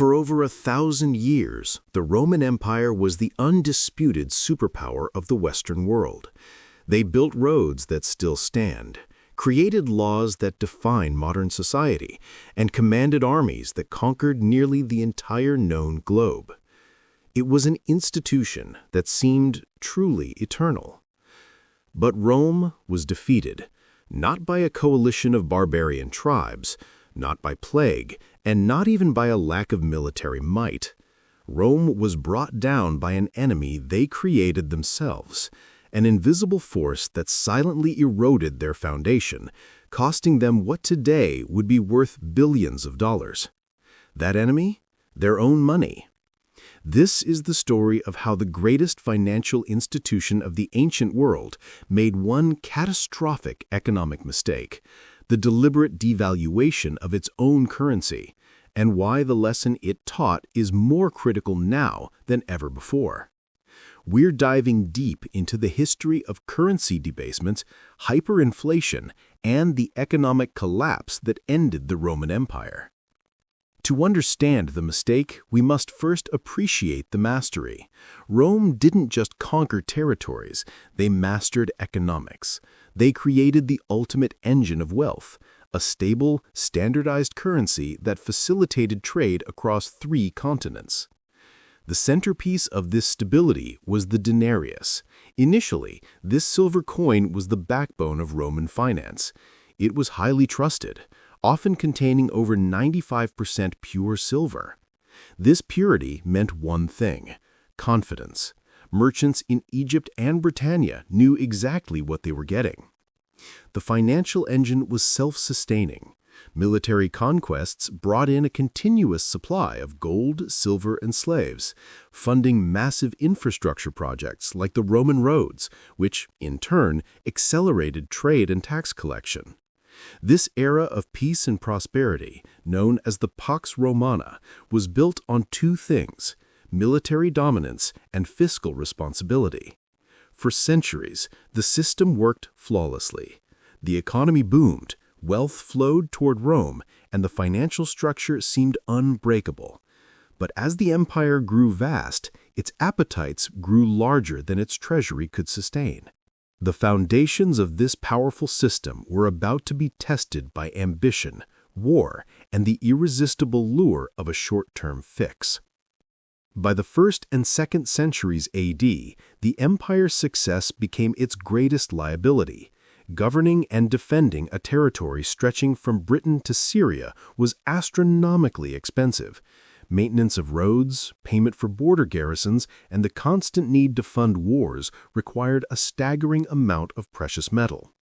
For over 1,000 years, the Roman Empire was the undisputed superpower of the Western world. They built roads that still stand, created laws that define modern society, and commanded armies that conquered nearly the entire known globe. It was an institution that seemed truly eternal. But Rome was defeated, not by a coalition of barbarian tribes, not by plague, and not even by a lack of military might. Rome was brought down by an enemy they created themselves, an invisible force that silently eroded their foundation, costing them what today would be worth billions of dollars. That enemy? Their own money. This is the story of how the greatest financial institution of the ancient world made one catastrophic economic mistake, the deliberate devaluation of its own currency, and why the lesson it taught is more critical now than ever before. We're diving deep into the history of currency debasement, hyperinflation, and the economic collapse that ended the Roman Empire. To understand the mistake, we must first appreciate the mastery. Rome didn't just conquer territories, they mastered economics. They created the ultimate engine of wealth, a stable, standardized currency that facilitated trade across 3 continents. The centerpiece of this stability was the denarius. Initially, this silver coin was the backbone of Roman finance. It was highly trusted, often containing over 95% pure silver. This purity meant one thing: confidence. Merchants in Egypt and Britannia knew exactly what they were getting. The financial engine was self-sustaining. Military conquests brought in a continuous supply of gold, silver, and slaves, funding massive infrastructure projects like the Roman roads, which, in turn, accelerated trade and tax collection. This era of peace and prosperity, known as the Pax Romana, was built on 2 things: military dominance and fiscal responsibility. For centuries, the system worked flawlessly. The economy boomed, wealth flowed toward Rome, and the financial structure seemed unbreakable. But as the empire grew vast, its appetites grew larger than its treasury could sustain. The foundations of this powerful system were about to be tested by ambition, war, and the irresistible lure of a short-term fix. By the 1st and 2nd centuries AD, the empire's success became its greatest liability. Governing and defending a territory stretching from Britain to Syria was astronomically expensive. Maintenance of roads, payment for border garrisons, and the constant need to fund wars required a staggering amount of precious metal.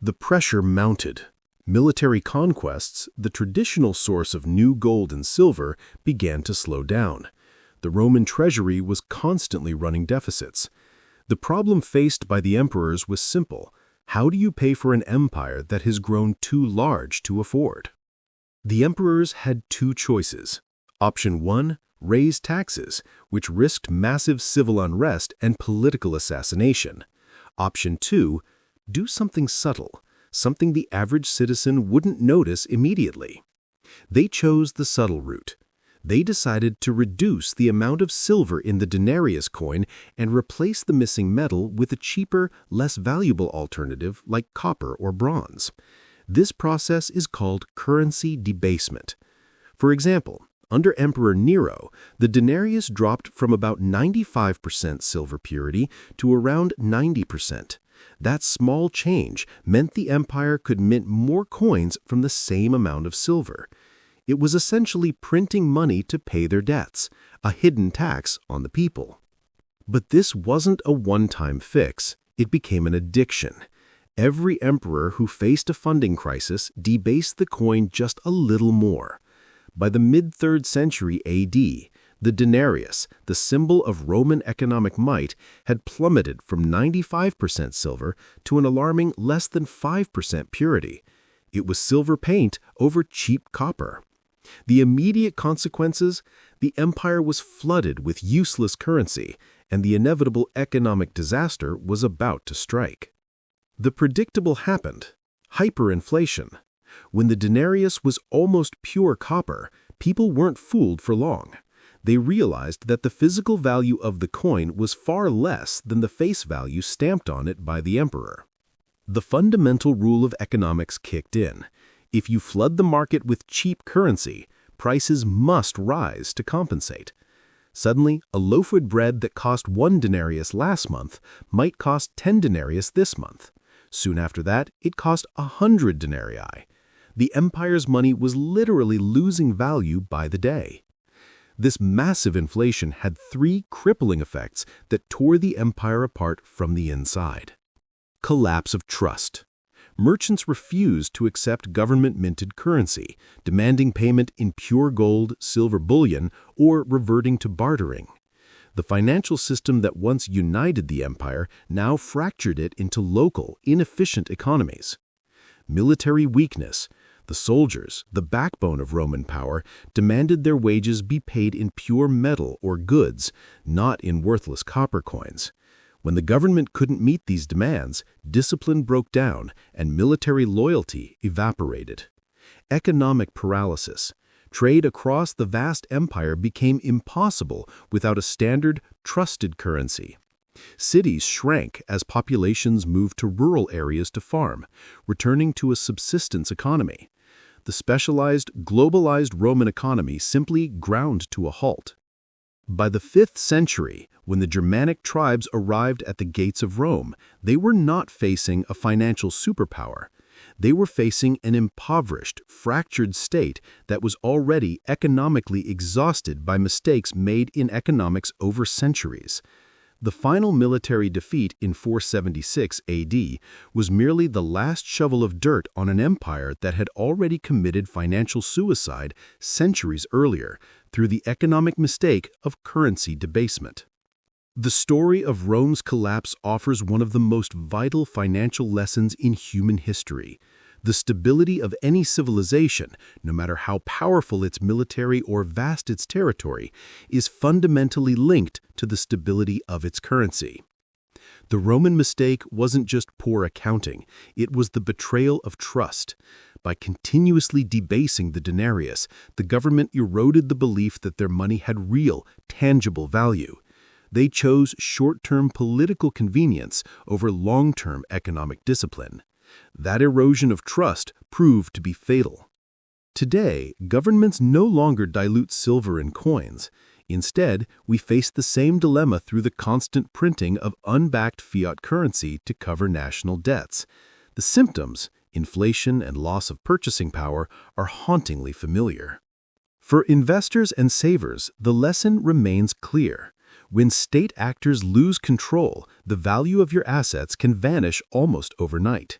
The pressure mounted. Military conquests, the traditional source of new gold and silver, began to slow down. The Roman treasury was constantly running deficits. The problem faced by the emperors was simple: how do you pay for an empire that has grown too large to afford? The emperors had 2 choices. Option 1, raise taxes, which risked massive civil unrest and political assassination. Option 2, do something subtle, something the average citizen wouldn't notice immediately. They chose the subtle route. They decided to reduce the amount of silver in the denarius coin and replace the missing metal with a cheaper, less valuable alternative like copper or bronze. This process is called currency debasement. For example, under Emperor Nero, the denarius dropped from about 95% silver purity to around 90%. That small change meant the empire could mint more coins from the same amount of silver. It was essentially printing money to pay their debts, a hidden tax on the people. But this wasn't a one-time fix. It became an addiction. Every emperor who faced a funding crisis debased the coin just a little more. By the mid-3rd century AD, the denarius, the symbol of Roman economic might, had plummeted from 95% silver to an alarming less than 5% purity. It was silver paint over cheap copper. The immediate consequences? The empire was flooded with useless currency, and the inevitable economic disaster was about to strike. The predictable happened: hyperinflation. When the denarius was almost pure copper, people weren't fooled for long. They realized that the physical value of the coin was far less than the face value stamped on it by the emperor. The fundamental rule of economics kicked in. If you flood the market with cheap currency, prices must rise to compensate. Suddenly, a loaf of bread that cost 1 denarius last month might cost 10 denarius this month. Soon after that, it cost 100 denarii. The empire's money was literally losing value by the day. This massive inflation had 3 crippling effects that tore the empire apart from the inside. Collapse of trust. Merchants refused to accept government-minted currency, demanding payment in pure gold, silver bullion, or reverting to bartering. The financial system that once united the empire now fractured it into local, inefficient economies. Military weakness. The soldiers, the backbone of Roman power, demanded their wages be paid in pure metal or goods, not in worthless copper coins. When the government couldn't meet these demands, discipline broke down and military loyalty evaporated. Economic paralysis. Trade across the vast empire became impossible without a standard, trusted currency. Cities shrank as populations moved to rural areas to farm, returning to a subsistence economy. The specialized, globalized Roman economy simply ground to a halt. By the 5th century, when the Germanic tribes arrived at the gates of Rome, they were not facing a financial superpower. They were facing an impoverished, fractured state that was already economically exhausted by mistakes made in economics over centuries. The final military defeat in 476 AD was merely the last shovel of dirt on an empire that had already committed financial suicide centuries earlier through the economic mistake of currency debasement. The story of Rome's collapse offers one of the most vital financial lessons in human history. The stability of any civilization, no matter how powerful its military or vast its territory, is fundamentally linked to the stability of its currency. The Roman mistake wasn't just poor accounting, it was the betrayal of trust. By continuously debasing the denarius, the government eroded the belief that their money had real, tangible value. They chose short-term political convenience over long-term economic discipline. That erosion of trust proved to be fatal. Today, governments no longer dilute silver in coins. Instead, we face the same dilemma through the constant printing of unbacked fiat currency to cover national debts. The symptoms, inflation and loss of purchasing power, are hauntingly familiar. For investors and savers, the lesson remains clear. When state actors lose control, the value of your assets can vanish almost overnight.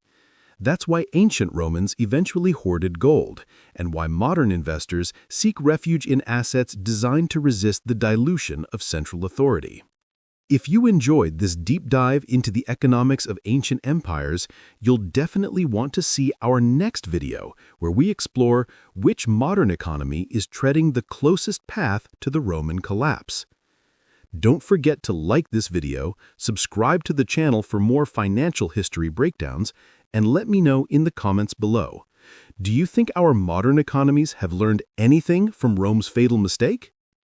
That's why ancient Romans eventually hoarded gold, and why modern investors seek refuge in assets designed to resist the dilution of central authority. If you enjoyed this deep dive into the economics of ancient empires, you'll definitely want to see our next video, where we explore which modern economy is treading the closest path to the Roman collapse. Don't forget to like this video, subscribe to the channel for more financial history breakdowns, and let me know in the comments below. Do you think our modern economies have learned anything from Rome's fatal mistake?